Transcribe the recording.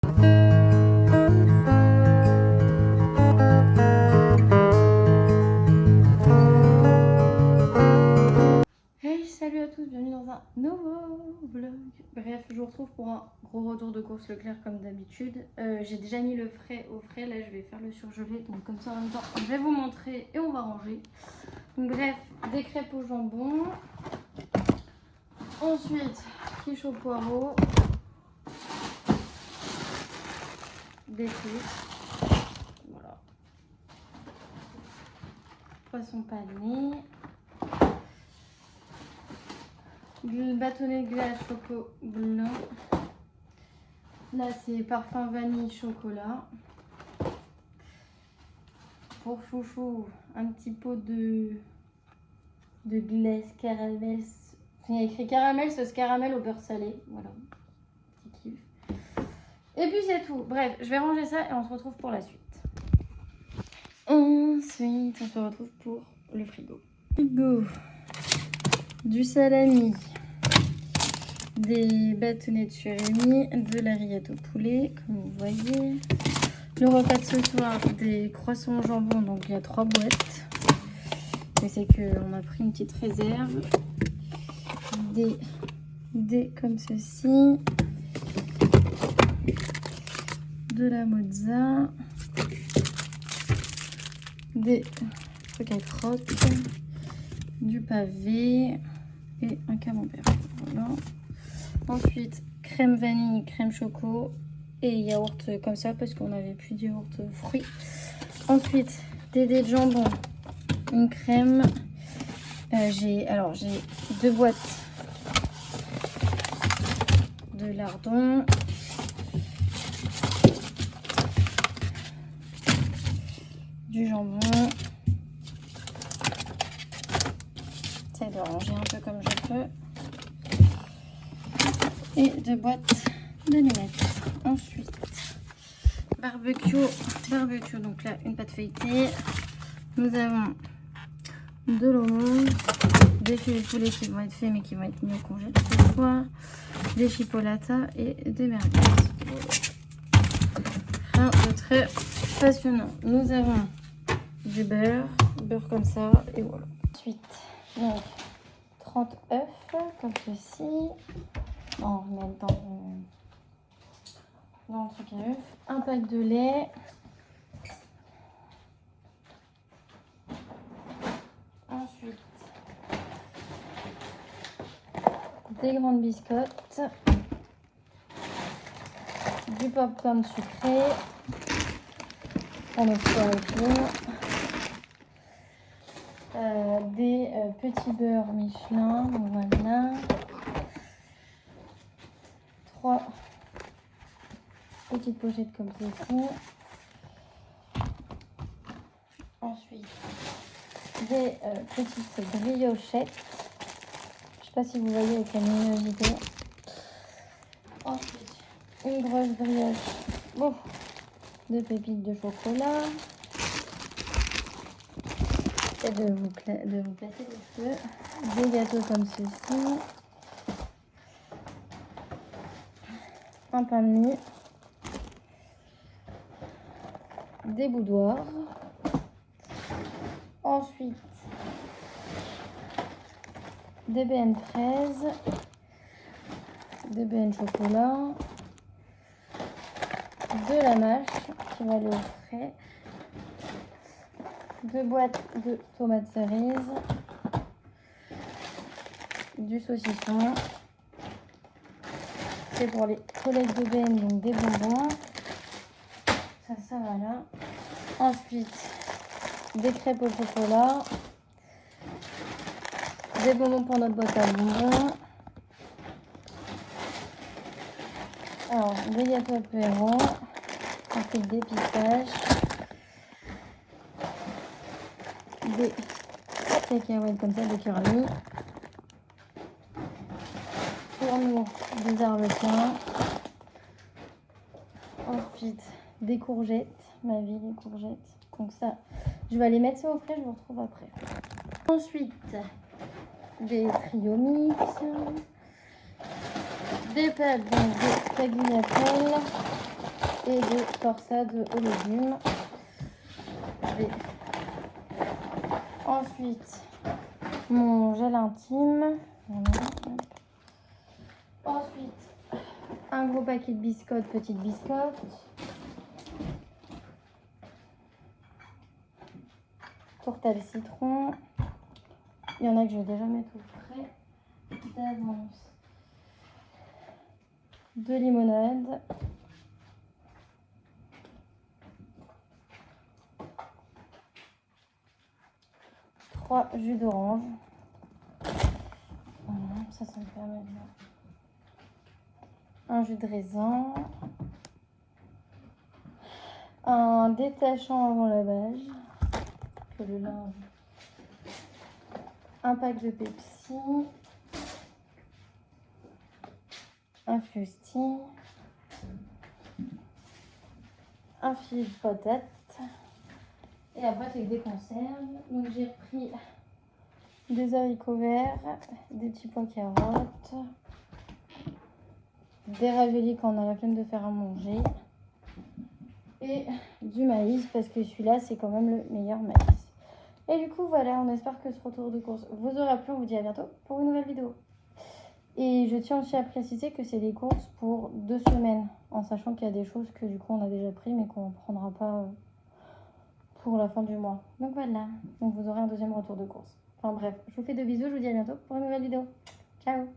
Hey, salut à tous, bienvenue dans un nouveau vlog. Bref, je vous retrouve pour un gros retour de course Leclerc comme d'habitude. J'ai déjà mis le frais au frais, là je vais faire le surgelé, donc comme ça en même temps je vais vous montrer et on va ranger. Donc bref, des crêpes au jambon. Ensuite, quiche au poireau. Des frites. Voilà. Poisson pané. Du bâtonnet de glace choco blanc. Là c'est parfum vanille chocolat. Pour chouchou, un petit pot de glace caramel. Il y a écrit caramel, sauce caramel au beurre salé. Voilà, petit kiff. Et puis c'est tout. Bref, je vais ranger ça et on se retrouve pour la suite. Ensuite, on se retrouve pour le frigo. Frigo, du salami, des bâtonnets de surimi, de la rillette au poulet, comme vous voyez. Le repas de ce soir, des croissants au jambon, donc il y a 3 boîtes. Et c'est qu'on a pris une petite réserve. Des comme ceci. De la mozza. Des trucs à crotte. Du pavé. Et un camembert. Voilà. Ensuite, crème vanille, crème choco. Et yaourt comme ça parce qu'on n'avait plus de yaourt fruits. Ensuite, des dés de jambon. Une crème. J'ai 2 boîtes de lardons, du jambon. J'essaie de ranger un peu comme je peux. Et 2 boîtes d'allumettes. Ensuite, barbecue, donc là une pâte feuilletée. Nous avons de l'oignon, des filets de poulet qui vont être faits mais qui vont être mis au congèle ce soir, des chipolatas et des merguez. Rien de très passionnant. Nous avons du beurre comme ça et voilà. Ensuite, donc 30 œufs comme ceci. On remet dans le truc à œufs. Un pack de lait. Ensuite, des grandes biscottes, du popcorn sucré pour notre soirée, des petits beurres Michelin, donc voilà, 3 petites pochettes comme ceci. Ensuite, des petites briochettes. Je sais pas si vous voyez avec la luminosité. Ensuite, une grosse brioche de pépites de chocolat. Et de vous placer les feux. Des gâteaux comme ceci. Un pain de mie. Des boudoirs. Ensuite, des BN fraises, des BN chocolat, de la mâche qui va aller au frais, 2 boîtes de tomates cerises, du saucisson, c'est pour les collègues de BN, donc des bonbons, ça va là. Ensuite, des crêpes au chocolat, des bonbons pour notre boîte à bonbons. Alors, des gâteaux apéro, ensuite des pistaches, des cacahuètes comme ça, des curly. Pour nous, des arlequins. Ensuite, des courgettes, ma vie, les courgettes. Donc ça, je vais aller mettre ça au frais, je vous retrouve après. Ensuite, des trio mix, des pâtes, donc des tagliatelles, et de torsade aux légumes. Je vais ensuite mon gel intime. Ensuite, un gros paquet de biscottes, petites biscottes. Tourtelle citron. Il y en a que je vais déjà mettre au frais d'avance. De limonade. Trois jus d'orange. Voilà, ça me permet de... Un jus de raisin. Un détachant avant lavage. Que le linge. Un pack de Pepsi. Un fusti. Un filet de patates. Et après, c'est des conserves. Donc, j'ai repris des haricots verts, des petits pois carottes, des raviolis quand on a la flemme de faire à manger et du maïs parce que celui-là, c'est quand même le meilleur maïs. Et du coup, voilà, on espère que ce retour de course vous aura plu. On vous dit à bientôt pour une nouvelle vidéo. Et je tiens aussi à préciser que c'est des courses pour 2 semaines, en sachant qu'il y a des choses que du coup on a déjà pris mais qu'on ne prendra pas pour la fin du mois. Donc voilà, donc vous aurez un deuxième retour de course. Enfin bref, je vous fais de bisous, je vous dis à bientôt pour une nouvelle vidéo. Ciao!